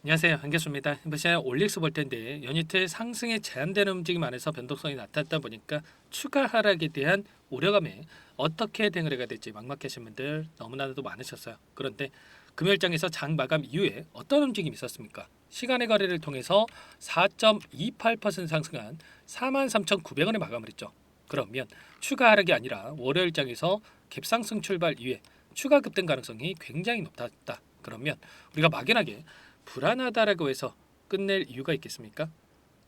안녕하세요. 한교수입니다. 이번 시간에 올릭스 볼 텐데 연이틀 상승에 제한되는 움직임 안에서 변동성이 나타났다 보니까 추가 하락에 대한 우려감에 어떻게 대응을 해야 될지 막막하신 분들 너무나도 많으셨어요. 그런데 금요일장에서 장 마감 이후에 어떤 움직임이 있었습니까? 시간의 거래를 통해서 4.28% 상승한 43,900원에 마감을 했죠. 그러면 추가 하락이 아니라 월요일장에서 갭상승 출발 이후에 추가 급등 가능성이 굉장히 높다. 그러면 우리가 막연하게 불안하다라고 해서 끝낼 이유가 있겠습니까?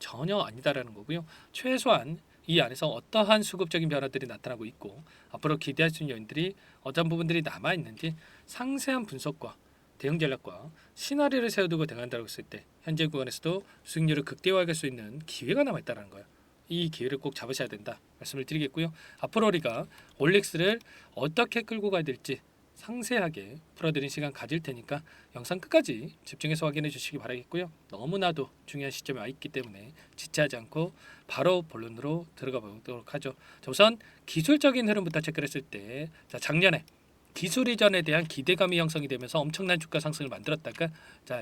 전혀 아니다라는 거고요. 최소한 이 안에서 어떠한 수급적인 변화들이 나타나고 있고 앞으로 기대할 수 있는 요인들이 어떤 부분들이 남아 있는지 상세한 분석과 대응 전략과 시나리오를 세워두고 대응한다고 했을 때 현재 구간에서도 수익률을 극대화할 수 있는 기회가 남아 있다는 거예요. 이 기회를 꼭 잡으셔야 된다 말씀을 드리겠고요. 앞으로 우리가 올릭스를 어떻게 끌고 가야 될지 상세하게 풀어드린 시간 가질 테니까 영상 끝까지 집중해서 확인해 주시기 바라겠고요. 너무나도 중요한 시점에 와 있기 때문에 지체하지 않고 바로 본론으로 들어가 보도록 하죠. 자, 우선 기술적인 흐름부터 체크를 했을 때 작년에 기술 이전에 대한 기대감이 형성이 되면서 엄청난 주가 상승을 만들었다가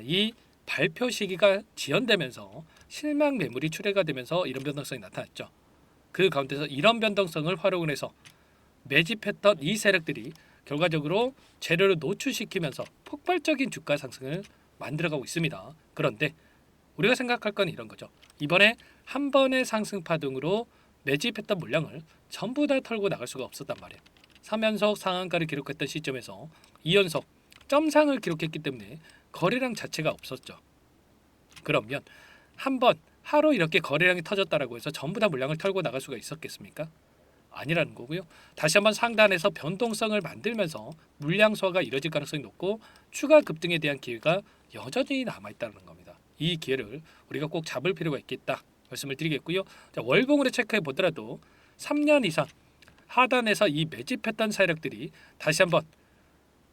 이 발표 시기가 지연되면서 실망 매물이 출회가 되면서 이런 변동성이 나타났죠. 그 가운데서 이런 변동성을 활용을 해서 매집했던 이 세력들이 결과적으로 재료를 노출시키면서 폭발적인 주가 상승을 만들어가고 있습니다. 그런데 우리가 생각할 건 이런 거죠. 이번에 한 번의 상승 파동으로 매집했던 물량을 전부 다 털고 나갈 수가 없었단 말이에요. 3연속 상한가를 기록했던 시점에서 2연속 점상을 기록했기 때문에 거래량 자체가 없었죠. 그러면 한 번 하루 이렇게 거래량이 터졌다라고 해서 전부 다 물량을 털고 나갈 수가 있었겠습니까? 아니라는 거고요. 다시 한번 상단에서 변동성을 만들면서 물량 소화가 이뤄질 가능성이 높고 추가 급등에 대한 기회가 여전히 남아 있다는 겁니다. 이 기회를 우리가 꼭 잡을 필요가 있겠다 말씀을 드리겠고요. 월봉으로 체크해 보더라도 3년 이상 하단에서 이 매집했던 세력들이 다시 한번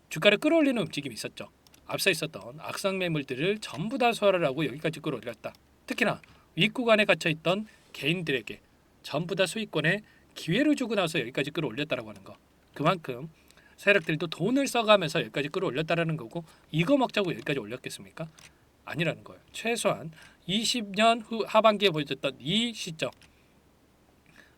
주가를 끌어올리는 움직임이 있었죠. 앞서 있었던 악성 매물들을 전부 다 소화를 하고 여기까지 끌어올렸다. 특히나 윗구간에 갇혀 있던 개인들에게 전부 다 수익권에 기회를 주고 나서 여기까지 끌어올렸다라고 하는 거. 그만큼 세력들도 돈을 써가면서 여기까지 끌어올렸다라는 거고 이거 먹자고 여기까지 올렸겠습니까? 아니라는 거예요. 최소한 20년 후 하반기에 보여줬던 이 시점,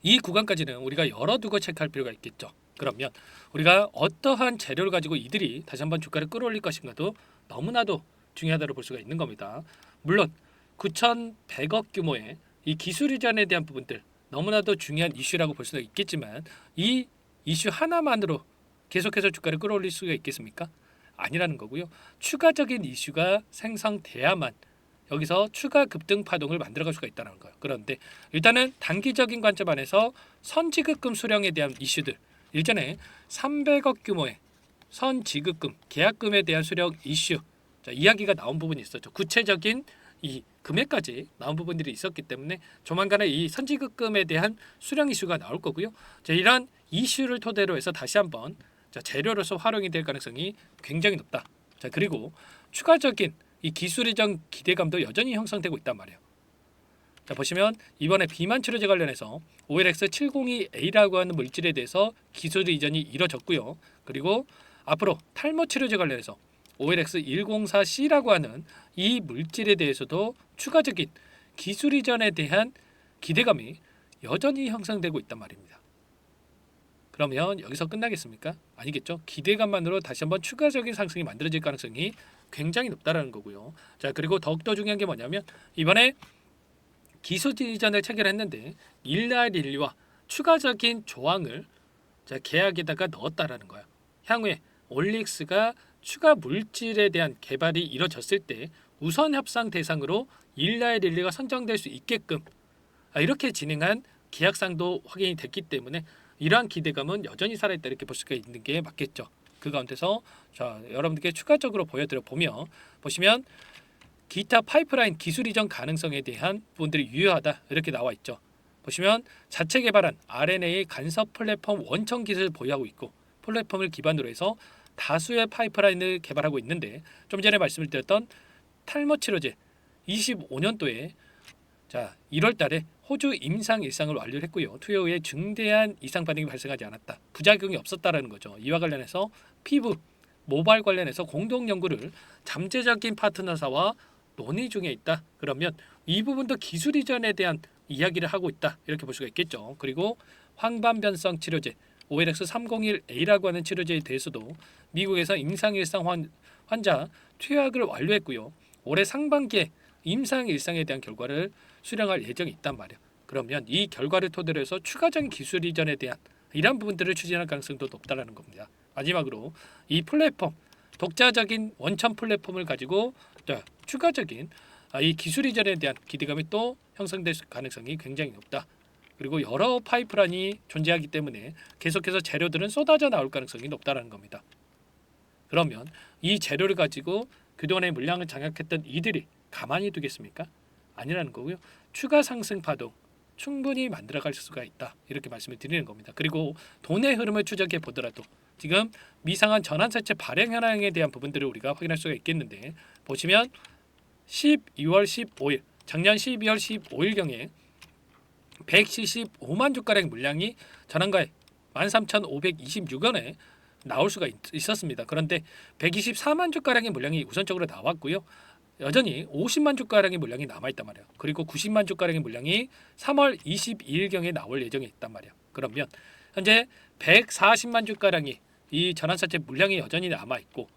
이 구간까지는 우리가 열어두고 체크할 필요가 있겠죠. 그러면 우리가 어떠한 재료를 가지고 이들이 다시 한번 주가를 끌어올릴 것인가도 너무나도 중요하다고 볼 수가 있는 겁니다. 물론 9,100억 규모의 이 기술 이전에 대한 부분들 너무나도 중요한 이슈라고 볼 수는 있겠지만 이 이슈 하나만으로 계속해서 주가를 끌어올릴 수가 있겠습니까? 아니라는 거고요. 추가적인 이슈가 생성돼야만 여기서 추가 급등 파동을 만들어갈 수가 있다는 거예요. 그런데 일단은 단기적인 관점 안에서 선지급금 수령에 대한 이슈들 일전에 300억 규모의 선지급금 계약금에 대한 수령 이슈 이야기가 나온 부분이 있었죠. 구체적인 이 금액까지 나온 부분들이 있었기 때문에 조만간에 이 선지급금에 대한 수령 이슈가 나올 거고요. 이런 이슈를 토대로 해서 다시 한번 재료로서 활용이 될 가능성이 굉장히 높다. 그리고 추가적인 이 기술 이전 기대감도 여전히 형성되고 있단 말이에요. 보시면 이번에 비만 치료제 관련해서 OLX702A라고 하는 물질에 대해서 기술 이전이 이뤄졌고요. 그리고 앞으로 탈모 치료제 관련해서 OLX104C라고 하는 이 물질에 대해서도 추가적인 기술 이전에 대한 기대감이 여전히 형성되고 있단 말입니다. 그러면 여기서 끝나겠습니까? 아니겠죠. 기대감만으로 다시 한번 추가적인 상승이 만들어질 가능성이 굉장히 높다라는 거고요. 그리고 더욱더 중요한 게 뭐냐면 이번에 기술 이전을 체결했는데 일라릴리와 추가적인 조항을 계약에다가 넣었다라는 거예요. 향후에 올릭스가 추가 물질에 대한 개발이 이뤄졌을 때 우선 협상 대상으로 일라릴리가 선정될 수 있게끔 이렇게 진행한 계약상도 확인이 됐기 때문에 이러한 기대감은 여전히 살아있다 이렇게 볼 수가 있는 게 맞겠죠. 그 가운데서 여러분들께 추가적으로 보여드려 보시면 기타 파이프라인 기술 이전 가능성에 대한 부분들이 유효하다 이렇게 나와 있죠. 보시면 자체 개발한 RNA 간섭 플랫폼 원천 기술을 보유하고 있고 플랫폼을 기반으로 해서 다수의 파이프라인을 개발하고 있는데 좀 전에 말씀을 드렸던 탈모 치료제 25년도에 1월 달에 호주 임상 일상을 완료를 했고요. 투여 후에 중대한 이상 반응이 발생하지 않았다. 부작용이 없었다라는 거죠. 이와 관련해서 피부, 모발 관련해서 공동 연구를 잠재적인 파트너사와 논의 중에 있다. 그러면 이 부분도 기술 이전에 대한 이야기를 하고 있다. 이렇게 볼 수가 있겠죠. 그리고 황반변성 치료제 OLX301A라고 하는 치료제에 대해서도 미국에서 임상일상 환자 투약을 완료했고요. 올해 상반기에 임상일상에 대한 결과를 수령할 예정이 있단 말이에요. 그러면 이 결과를 토대로 해서 추가적인 기술 이전에 대한 이런 부분들을 추진할 가능성도 높다라는 겁니다. 마지막으로 이 플랫폼 독자적인 원천 플랫폼을 가지고 추가적인 이 기술 이전에 대한 기대감이 또 형성될 가능성이 굉장히 높다. 그리고 여러 파이프라인이 존재하기 때문에 계속해서 재료들은 쏟아져 나올 가능성이 높다라는 겁니다. 그러면 이 재료를 가지고 그동안의 물량을 장악했던 이들이 가만히 두겠습니까? 아니라는 거고요. 추가 상승 파동 충분히 만들어갈 수가 있다. 이렇게 말씀을 드리는 겁니다. 그리고 돈의 흐름을 추적해 보더라도 지금 미상한 전환사채 발행 현황에 대한 부분들을 우리가 확인할 수가 있겠는데 보시면 12월 15일 작년 12월 15일경에 175만 주가량 물량이 전환가에 13,526원에 나올 수가 있었습니다. 그런데 124만 주가량의 물량이 우선적으로 나왔고요. 여전히 50만 주가량의 물량이 남아있단 말이에요. 그리고 90만 주가량의 물량이 3월 22일경에 나올 예정에 있단 말이에요. 그러면 현재 140만 주가량이 이 전환사채 물량이 여전히 남아있고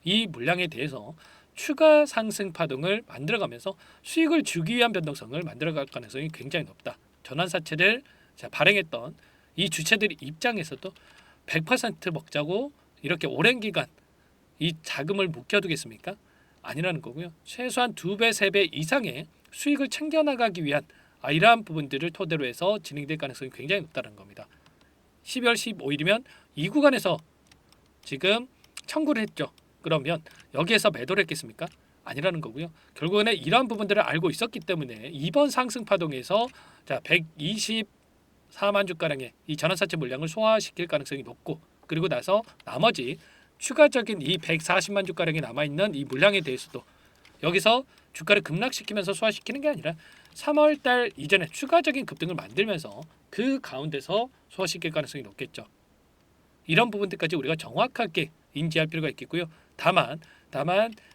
이 물량에 대해서 추가 상승 파동을 만들어가면서 수익을 주기 위한 변동성을 만들어갈 가능성이 굉장히 높다. 전환사채를 발행했던 이 주체들 입장에서도 100% 먹자고 이렇게 오랜 기간 이 자금을 묵혀두겠습니까? 아니라는 거고요. 최소한 2배, 3배 이상의 수익을 챙겨나가기 위한 이러한 부분들을 토대로 해서 진행될 가능성이 굉장히 높다는 겁니다. 12월 15일이면 이 구간에서 지금 청구를 했죠. 그러면 여기에서 매도를 했겠습니까? 아니라는 거고요. 결국에는 이러한 부분들을 알고 있었기 때문에 이번 상승 파동에서 124만 주가량의 이 전환사채 물량을 소화시킬 가능성이 높고 그리고 나서 나머지 추가적인 이 140만 주가량이 남아있는 이 물량에 대해서도 여기서 주가를 급락시키면서 소화시키는 게 아니라 3월달 이전에 추가적인 급등을 만들면서 그 가운데서 소화시킬 가능성이 높겠죠. 이런 부분들까지 우리가 정확하게 인지할 필요가 있겠고요. 다만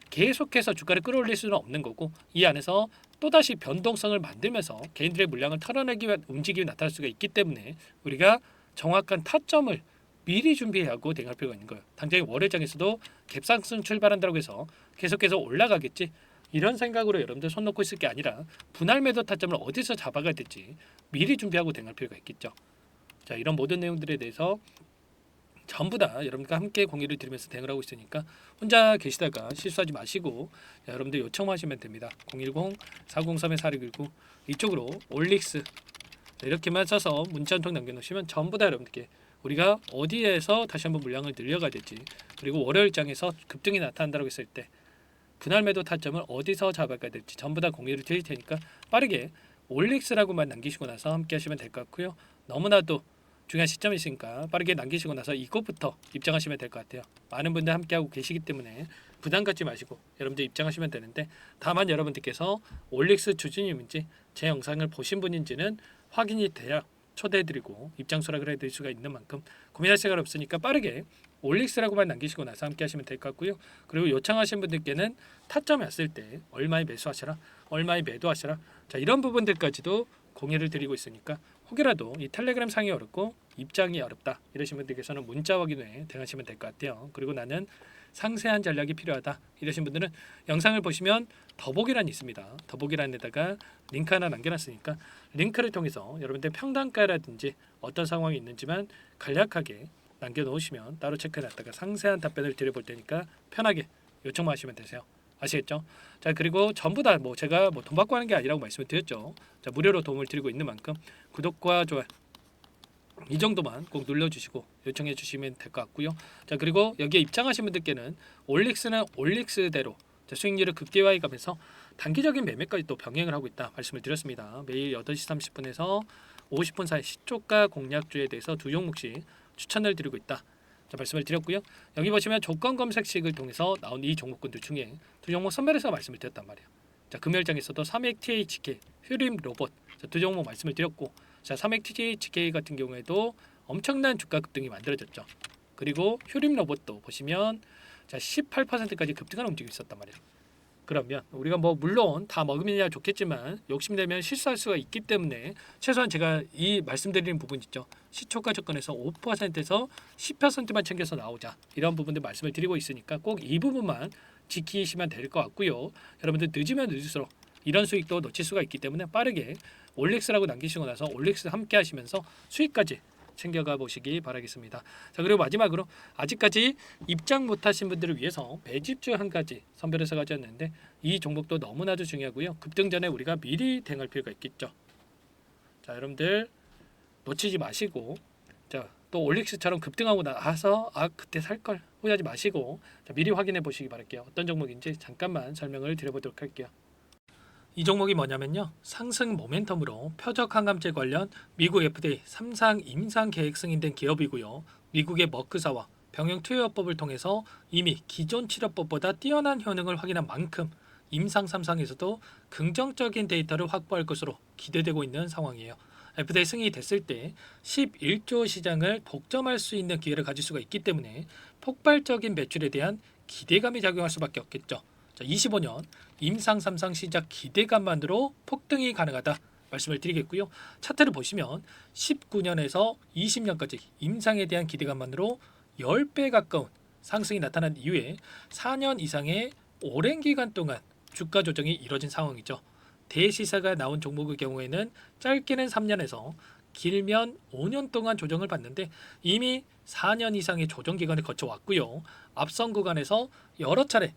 계속해서 주가를 끌어올릴 수는 없는 거고 이 안에서 또다시 변동성을 만들면서 개인들의 물량을 털어내기 위한 움직임이 나타날 수가 있기 때문에 우리가 정확한 타점을 미리 준비하고 대응할 필요가 있는 거예요. 당장 월요장에서도 갭상승 출발한다고 해서 계속해서 올라가겠지 이런 생각으로 여러분들 손 놓고 있을 게 아니라 분할 매도 타점을 어디서 잡아가야 될지 미리 준비하고 대응할 필요가 있겠죠. 자, 이런 모든 내용들에 대해서 전부 다 여러분과 함께 공유를 드리면서 대응을 하고 있으니까 혼자 계시다가 실수하지 마시고 여러분들 요청하시면 됩니다. 010-403-4619 이쪽으로 올릭스 이렇게만 써서 문자 한 통 남겨놓으시면 전부 다 여러분들께 우리가 어디에서 다시 한번 물량을 늘려가야 될지 그리고 월요일장에서 급등이 나타난다고 했을 때 분할 매도 타점을 어디서 잡아가야 될지 전부 다 공유를 드릴 테니까 빠르게 올릭스라고만 남기시고 나서 함께 하시면 될 것 같고요. 너무나도 중요한 시점이 있으니까 빠르게 남기시고 나서 이것부터 입장하시면 될 것 같아요. 많은 분들 함께하고 계시기 때문에 부담 갖지 마시고 여러분들 입장하시면 되는데 다만 여러분들께서 올릭스 주주님인지 제 영상을 보신 분인지는 확인이 돼야 초대해드리고 입장 수락을 해드릴 수가 있는 만큼 고민할 시간 없으니까 빠르게 올릭스라고만 남기시고 나서 함께 하시면 될 것 같고요. 그리고 요청하신 분들께는 타점이 왔을 때 얼마에 매수하시라 얼마에 매도하시라 자 이런 부분들까지도 공유를 드리고 있으니까 혹여라도 이 텔레그램 상이 어렵고 입장이 어렵다 이러신 분들께서는 문자 확인 후에 대응하시면 될 것 같아요. 그리고 나는 상세한 전략이 필요하다 이러신 분들은 영상을 보시면 더보기란이 있습니다. 더보기란에다가 링크 하나 남겨놨으니까 링크를 통해서 여러분들 평단가라든지 어떤 상황이 있는지만 간략하게 남겨놓으시면 따로 체크해놨다가 상세한 답변을 드려볼 테니까 편하게 요청만 하시면 되세요. 아시겠죠? 자 그리고 전부 다 제가 돈 받고 하는 게 아니라고 말씀을 드렸죠. 자 무료로 도움을 드리고 있는 만큼 구독과 좋아요 이 정도만 꼭 눌러주시고 요청해 주시면 될 것 같고요. 자 그리고 여기에 입장하신 분들께는 올릭스는 올릭스대로 수익률을 극대화해가면서 단기적인 매매까지 또 병행을 하고 있다 말씀을 드렸습니다. 매일 8시 30분에서 50분 사이 시초가 공략주에 대해서 두 종목씩 추천을 드리고 있다. 자, 말씀을 드렸고요. 여기 보시면 조건 검색식을 통해서 나온 이 종목군들 중에 두 종목 선별해서 말씀을 드렸단 말이에요. 자, 금요일장에서도 3액 THK, 휴림 로봇 두 종목 말씀을 드렸고 자, 3액 THK 같은 경우에도 엄청난 주가 급등이 만들어졌죠. 그리고 휴림 로봇도 보시면 자, 18%까지 급등하는 움직임이 있었단 말이에요. 그러면 우리가 뭐 물론 다 먹으면 좋겠지만 욕심내면 실수할 수가 있기 때문에 최소한 제가 이 말씀드리는 부분 있죠. 시초가 접근에서 5%에서 10%만 챙겨서 나오자. 이런 부분들 말씀을 드리고 있으니까 꼭 이 부분만 지키시면 될 것 같고요. 여러분들 늦으면 늦을수록 이런 수익도 놓칠 수가 있기 때문에 빠르게 올릭스라고 남기시고 나서 올릭스 함께 하시면서 수익까지 챙겨가 보시기 바라겠습니다. 자, 그리고 마지막으로 아직까지 입장 못하신 분들을 위해서 매집주 한 가지 선별해서 가져왔는데 이 종목도 너무나도 중요하고요. 급등 전에 우리가 미리 대응할 필요가 있겠죠. 자, 여러분들 놓치지 마시고, 자, 또 올릭스처럼 급등하고 나서 그때 살 걸 후회하지 마시고, 자, 미리 확인해 보시기 바랄게요. 어떤 종목인지 잠깐만 설명을 드려보도록 할게요. 이 종목이 뭐냐면요, 상승 모멘텀으로 표적 항암제 관련 미국 FDA 3상 임상 계획 승인된 기업이고요. 미국의 머크사와 병용 투여법을 통해서 이미 기존 치료법보다 뛰어난 효능을 확인한 만큼 임상 3상에서도 긍정적인 데이터를 확보할 것으로 기대되고 있는 상황이에요. FDA 승인이 됐을 때 11조 시장을 독점할 수 있는 기회를 가질 수가 있기 때문에 폭발적인 매출에 대한 기대감이 작용할 수밖에 없겠죠. 자, 25년 임상 3상 시작 기대감만으로 폭등이 가능하다 말씀을 드리겠고요. 차트를 보시면 19년에서 20년까지 임상에 대한 기대감만으로 10배 가까운 상승이 나타난 이후에 4년 이상의 오랜 기간 동안 주가 조정이 이뤄진 상황이죠. 대시세가 나온 종목의 경우에는 짧게는 3년에서 길면 5년 동안 조정을 받는데 이미 4년 이상의 조정 기간을 거쳐왔고요. 앞선 구간에서 여러 차례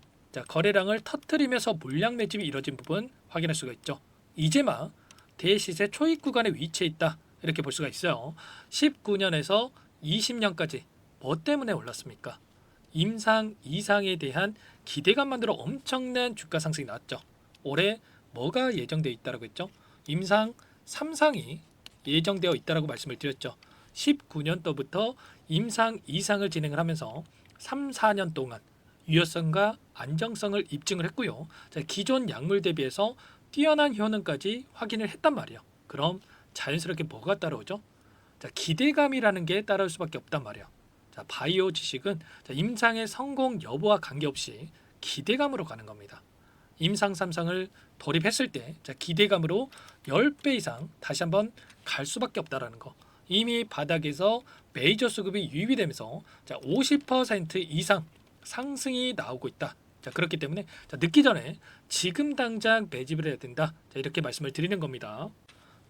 거래량을 터뜨리면서 물량 매집이 이뤄진 부분 확인할 수가 있죠. 이제 막 대시세 초입 구간에 위치해 있다 이렇게 볼 수가 있어요. 19년에서 20년까지 뭐 때문에 올랐습니까? 임상 이상에 대한 기대감만으로 엄청난 주가 상승이 나왔죠. 올해 뭐가 예정되어 있다고 했죠? 임상 3상이 예정되어 있다고 말씀을 드렸죠. 19년도부터 임상 이상을 진행을 하면서 3, 4년 동안 유효성과 안정성을 입증을 했고요. 자, 기존 약물 대비해서 뛰어난 효능까지 확인을 했단 말이에요. 그럼 자연스럽게 뭐가 따라오죠? 자, 기대감이라는 게 따라올 수밖에 없단 말이에요. 자, 바이오 지식은 임상의 성공 여부와 관계없이 기대감으로 가는 겁니다. 임상 3상을 돌입했을 때 기대감으로 10배 이상 다시 한번 갈 수밖에 없다라는 거. 이미 바닥에서 메이저 수급이 유입이 되면서 50% 이상 상승이 나오고 있다. 자, 그렇기 때문에 늦기 전에 지금 당장 매집을 해야 된다. 자, 이렇게 말씀을 드리는 겁니다.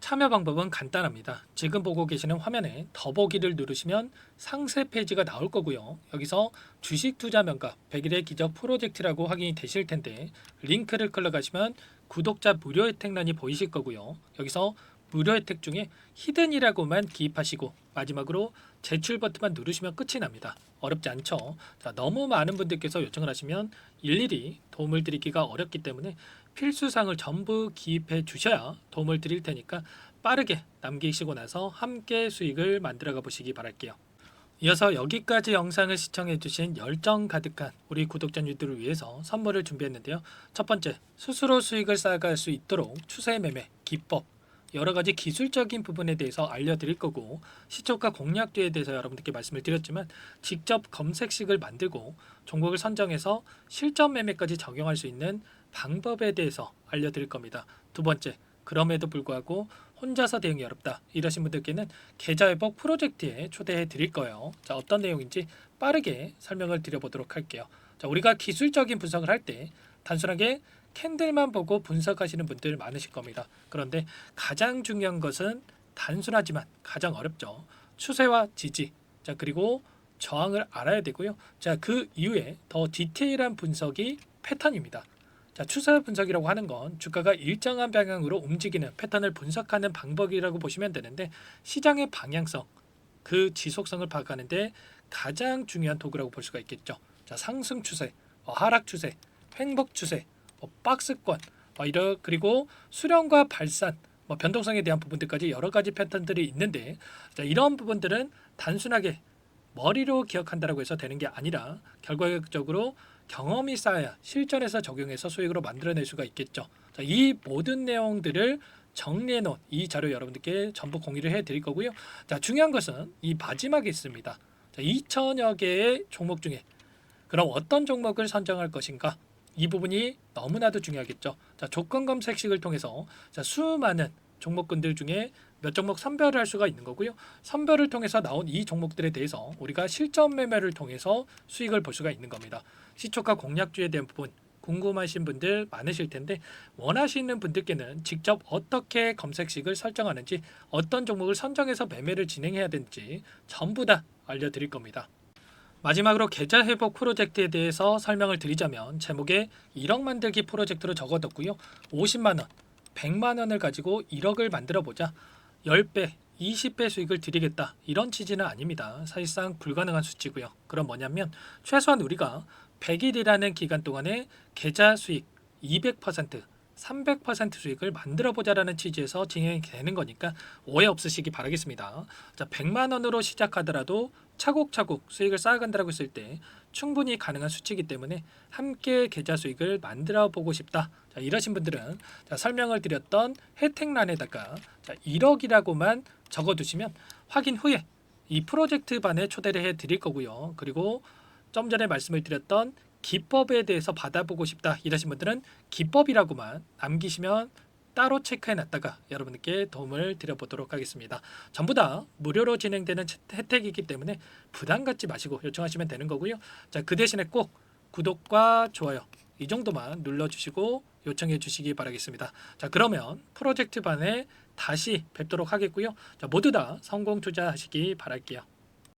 참여 방법은 간단합니다. 지금 보고 계시는 화면에 더보기를 누르시면 상세 페이지가 나올 거고요. 여기서 주식 투자 명가 100일의 기적 프로젝트라고 확인이 되실 텐데 링크를 클릭하시면 구독자 무료 혜택란이 보이실 거고요. 여기서 무료 혜택 중에 히든이라고만 기입하시고 마지막으로 제출 버튼만 누르시면 끝이 납니다. 어렵지 않죠? 자, 너무 많은 분들께서 요청을 하시면 일일이 도움을 드리기가 어렵기 때문에 필수사항을 전부 기입해 주셔야 도움을 드릴 테니까 빠르게 남기시고 나서 함께 수익을 만들어가 보시기 바랄게요. 이어서 여기까지 영상을 시청해 주신 열정 가득한 우리 구독자님들을 위해서 선물을 준비했는데요. 첫 번째, 스스로 수익을 쌓아갈 수 있도록 추세 매매 기법, 여러 가지 기술적인 부분에 대해서 알려드릴 거고 시초가 공략도에 대해서 여러분들께 말씀을 드렸지만 직접 검색식을 만들고 종목을 선정해서 실전 매매까지 적용할 수 있는 방법에 대해서 알려드릴 겁니다. 두 번째, 그럼에도 불구하고 혼자서 대응이 어렵다 이러신 분들께는 계좌회복 프로젝트에 초대해 드릴 거예요. 자, 어떤 내용인지 빠르게 설명을 드려보도록 할게요. 자, 우리가 기술적인 분석을 할 때 단순하게 캔들만 보고 분석하시는 분들 많으실 겁니다. 그런데 가장 중요한 것은 단순하지만 가장 어렵죠. 추세와 지지, 자, 그리고 저항을 알아야 되고요. 자, 그 이후에 더 디테일한 분석이 패턴입니다. 자, 추세 분석이라고 하는 건 주가가 일정한 방향으로 움직이는 패턴을 분석하는 방법이라고 보시면 되는데 시장의 방향성, 그 지속성을 파악하는데 가장 중요한 도구라고 볼 수가 있겠죠. 자, 상승 추세, 하락 추세, 횡복 추세, 박스권, 그리고 수렴과 발산, 변동성에 대한 부분들까지 여러 가지 패턴들이 있는데 자, 이런 부분들은 단순하게 머리로 기억한다고 해서 되는 게 아니라 결과적으로 경험이 쌓아야 실전에서 적용해서 수익으로 만들어낼 수가 있겠죠. 자, 이 모든 내용들을 정리해 놓은 이 자료 여러분들께 전부 공유를 해 드릴 거고요. 자, 중요한 것은 이 마지막에 있습니다. 자, 2천여 개의 종목 중에 그럼 어떤 종목을 선정할 것인가? 이 부분이 너무나도 중요하겠죠. 자, 조건 검색식을 통해서 자, 수많은 종목군들 중에 몇 종목 선별을 할 수가 있는 거고요. 선별을 통해서 나온 이 종목들에 대해서 우리가 실전 매매를 통해서 수익을 볼 수가 있는 겁니다. 시초가 공략주에 대한 부분 궁금하신 분들 많으실 텐데 원하시는 분들께는 직접 어떻게 검색식을 설정하는지 어떤 종목을 선정해서 매매를 진행해야 되는지 전부 다 알려드릴 겁니다. 마지막으로 계좌 회복 프로젝트에 대해서 설명을 드리자면 제목에 1억 만들기 프로젝트로 적어뒀고요. 50만 원, 100만 원을 가지고 1억을 만들어 보자. 10배, 20배 수익을 드리겠다. 이런 취지는 아닙니다. 사실상 불가능한 수치고요. 그럼 뭐냐면 최소한 우리가 100일이라는 기간 동안에 계좌 수익 200%, 300% 수익을 만들어 보자라는 취지에서 진행이 되는 거니까 오해 없으시기 바라겠습니다. 자, 100만 원으로 시작하더라도 차곡차곡 수익을 쌓아간다고 했을 때 충분히 가능한 수치이기 때문에 함께 계좌 수익을 만들어 보고 싶다. 자, 이러신 분들은 자, 설명을 드렸던 혜택란에다가 자, 1억이라고만 적어두시면 확인 후에 이 프로젝트 반에 초대를 해 드릴 거고요. 그리고 좀 전에 말씀을 드렸던 기법에 대해서 받아보고 싶다 이러신 분들은 기법이라고만 남기시면 따로 체크해 놨다가 여러분께 도움을 드려보도록 하겠습니다. 전부 다 무료로 진행되는 혜택이기 때문에 부담 갖지 마시고 요청하시면 되는 거고요. 자, 그 대신에 꼭 구독과 좋아요 이 정도만 눌러주시고 요청해 주시기 바라겠습니다. 자, 그러면 프로젝트 반에 다시 뵙도록 하겠고요. 자, 모두 다 성공 투자하시기 바랄게요.